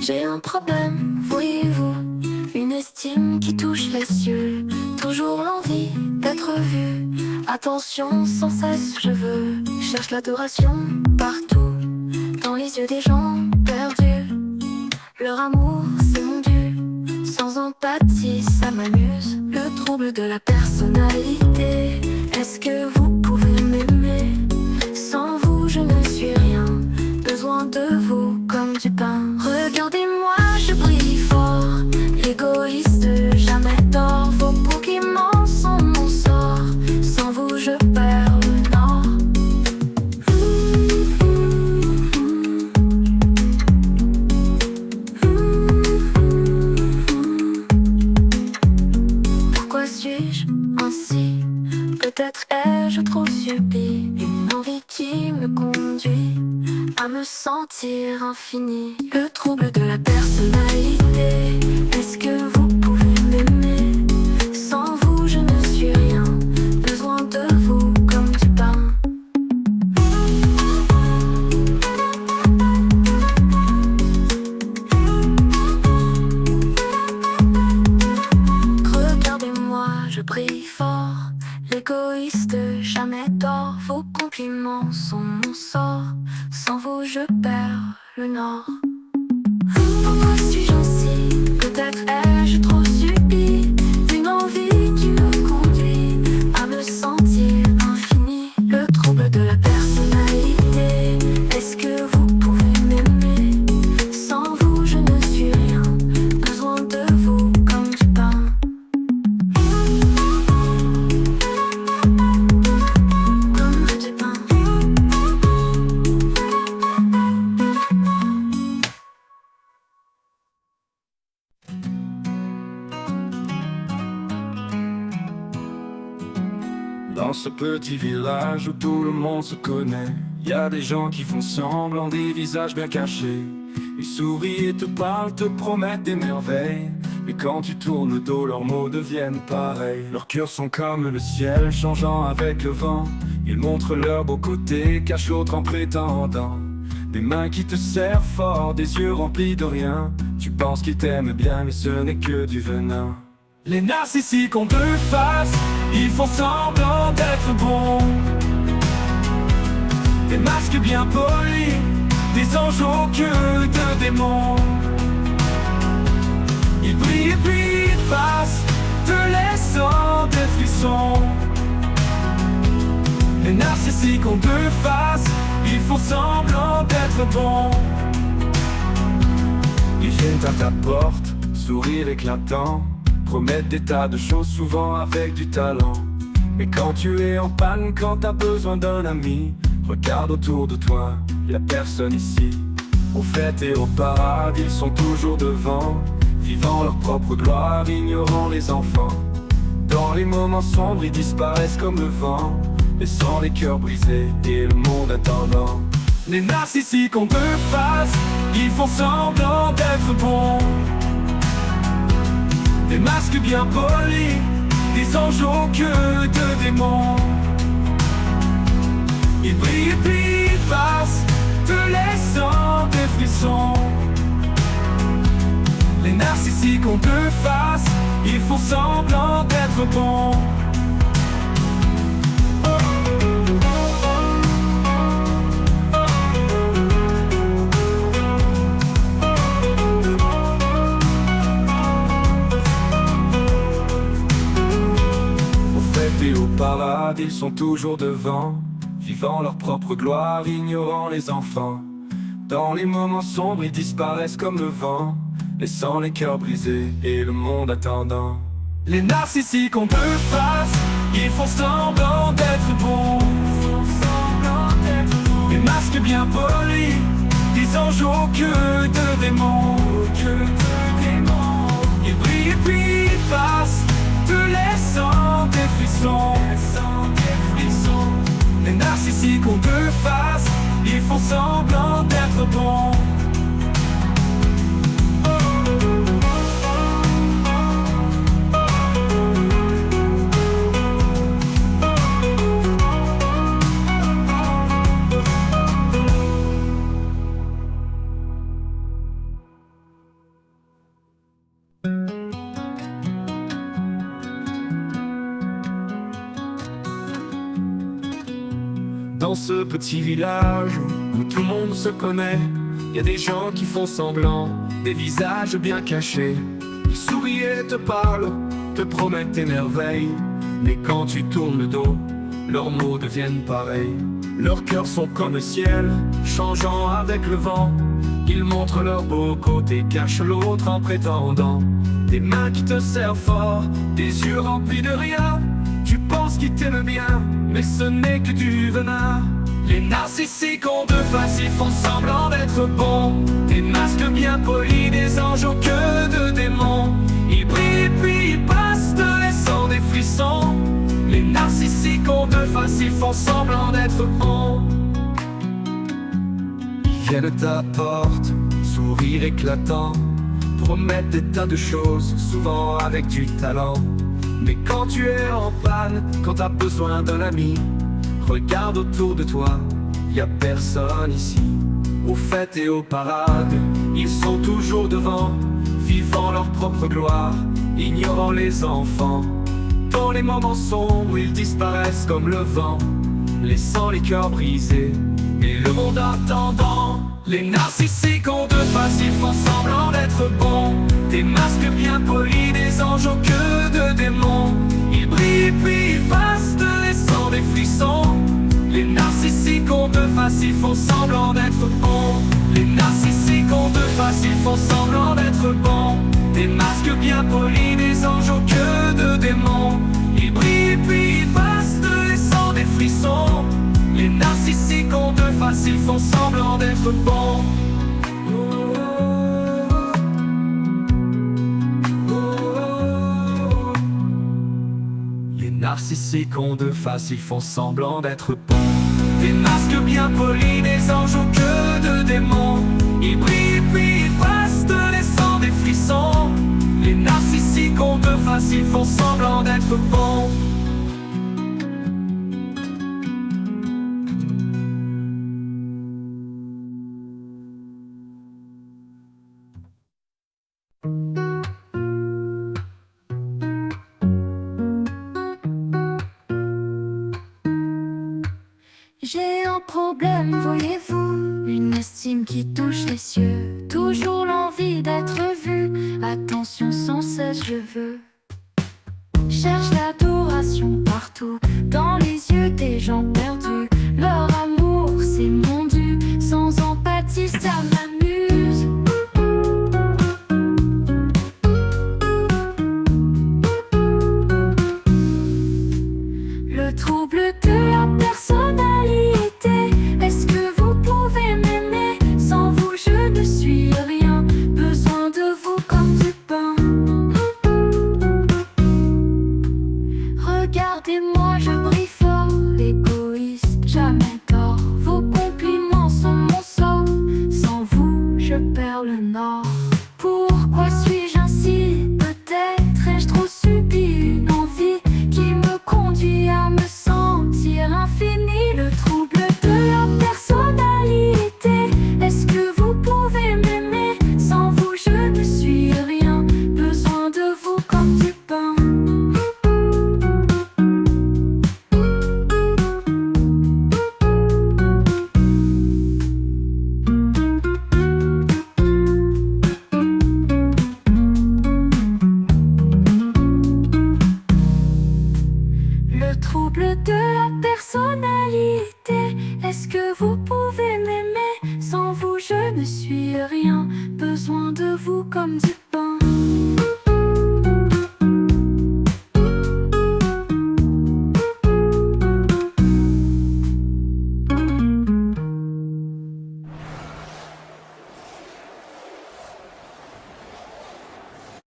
J'ai un problème, voyez-vous, une estime qui touche les cieux. Toujours l'envie d'être vu, attention sans cesse je veux. Cherche l'adoration partout, dans les yeux des gens perdus. Leur amour c'est mon dû, sans empathie ça m'amuse. Le trouble de la personnalité, est-ce que vous pouvez m'aimer? Sans vous je ne suis rien, besoin de vous comme du pain. Regardez-moi, je brille fort, l'égoïste jamais tort. Vos compliments sont mon sort, sans vous je perds le nord. Pourquoi suis-je ainsi? Peut-être ai-je trop subi une envie qui me conduit à me sentir infini. Le trouble de la personnalité, est-ce que vous pouvez m'aimer? Sans vous je ne suis rien, besoin de vous comme du pain. Regardez-moi, je brille fort, l'égoïste jamais tort. Vos compliments sont mon sort, sans vous je perds le nord. Pourquoi suis-je ainsi? Peut-être ai-je trop subi une envie qui me conduit à me sentir infini. Le trouble de la personnalité, est-ce que vous pouvez m'aimer? Sans vous je ne suis rien, besoin de vous comme du pain. Comme du pain. Dans ce petit village où tout le monde se connaît, y a des gens qui font semblant, des visages bien cachés. Ils sourient et te parlent, te promettent des merveilles, mais quand tu tournes le dos, leurs mots deviennent pareils. Leurs cœurs sont comme le ciel, changeant avec le vent. Ils montrent leur beau côté, cachent l'autre en prétendant. Des mains qui te serrent fort, des yeux remplis de rien. Tu penses qu'ils t'aiment bien, mais ce n'est que du venin. Les narcissiques ont deux faces, ils font semblant d'être bons. Des masques bien polis, des anges aux queues de démons. Ils brillent et puis ils passent, te laissant des frissons. Les narcissiques ont deux faces, ils font semblant d'être bons. Ils viennent à ta porte, sourire éclatant, promettent des tas de choses, souvent avec du talent. Mais quand tu es en panne, quand t'as besoin d'un ami, regarde autour de toi, y'a personne ici. Aux fêtes et au parade, ils sont toujours devant, vivant leur propre gloire, ignorant les enfants. Dans les moments sombres, ils disparaissent comme le vent, laissant les cœurs brisés et le monde attendant. Les narcissiques ont deux faces, ils font semblant d'être bons. Des masques bien polis, des anges aux queues de démons. Ils brillent et puis ils passent, te laissant des frissons. Les narcissiques ont deux faces, ils font semblant d'être bons. Et au parade, ils sont toujours devant, vivant leur propre gloire, ignorant les enfants. Dans les moments sombres, ils disparaissent comme le vent, laissant les cœurs brisés et le monde attendant. Les narcissiques ont deux faces, ils font semblant d'être bons. Des masques bien polis, des anges aux queues de démons. Ils brillent et puis ils passent, te laissant des frissons. Les narcissiques ont deux faces, ils font semblant d'être bons. ce petit village où tout le monde se connaît, y a des gens qui font semblant, des visages bien cachés. Ils sourient et te parlent, te promettent des merveilles, mais quand tu tournes le dos, leurs mots deviennent pareils. Leurs cœurs sont comme le ciel, changeant avec le vent. Ils montrent leur beau côté, cachent l'autre en prétendant. Des mains qui te serrent fort, des yeux remplis de rien. Tu penses qu'ils t'aiment bien, mais ce n'est que du venin. Les narcissiques ont deux faces, ils font semblant d'être bons. Des masques bien polis, des anges au queue de démons. Ils brillent puis ils passent, te laissant des frissons. Les narcissiques ont deux faces, ils font semblant d'être bons. Ils viennent à ta porte, sourire éclatant, promettent des tas de choses, souvent avec du talent. Mais quand tu es en panne, quand t'as besoin d'un ami, regarde autour de toi, y a personne ici. Aux fêtes et aux parades, ils sont toujours devant, vivant leur propre gloire, ignorant les enfants. Dans les moments sombres, ils disparaissent comme le vent, laissant les cœurs brisés et le monde attendant. Les narcissiques ont deux faces, ils font semblant d'être bons. Des masques bien polis, des anges au queue de démons. Ils brillent puis ils passent, te laissant des frissons. Les narcissiques ont deux faces, ils font semblant d'être bons. Les narcissiques ont deux faces, ils font semblant d'être bons. Des masques bien polis, des anges au queue de démons. Ils brillent puis ils passent, te laissant des frissons. Les narcissiques ont deux faces, ils font semblant d'être bons. Les narcissiques ont deux faces, ils font semblant d'être bons. Des masques bien polis, des anges au queue de démons. Ils brillent puis ils passent, te laissant des frissons. Les narcissiques ont deux faces, ils font semblant d'être bons. J'ai un problème, voyez-vous, une estime qui touche les cieux. Toujours l'envie d'être vu, attention sans cesse je veux. Cherche l'adoration partout, dans les yeux des gens perdus. Leur amour c'est mon dû, sans empathie ça m'amuse. Le trouble de la personnalité. Est-ce que vous pouvez m'aimer? Sans vous je ne suis rien, besoin de vous comme du pain. Regardez-moi, je brille fort, égoïste, jamais tort. Vos compliments sont mon sort, sans vous je perds le nord. Pourquoi suis-je ainsi? Peut-être ai-je trop subi une envie qui me conduit à me sentir infini. Le trouble de la personnalité. Est-ce que vous pouvez m'aimer? Sans vous je ne suis rien, besoin de vous comme du pain. Le trouble de la personnalité. Est-ce que vous pouvez m'aimer? Sans vous je ne suis rien, besoin de vous comme du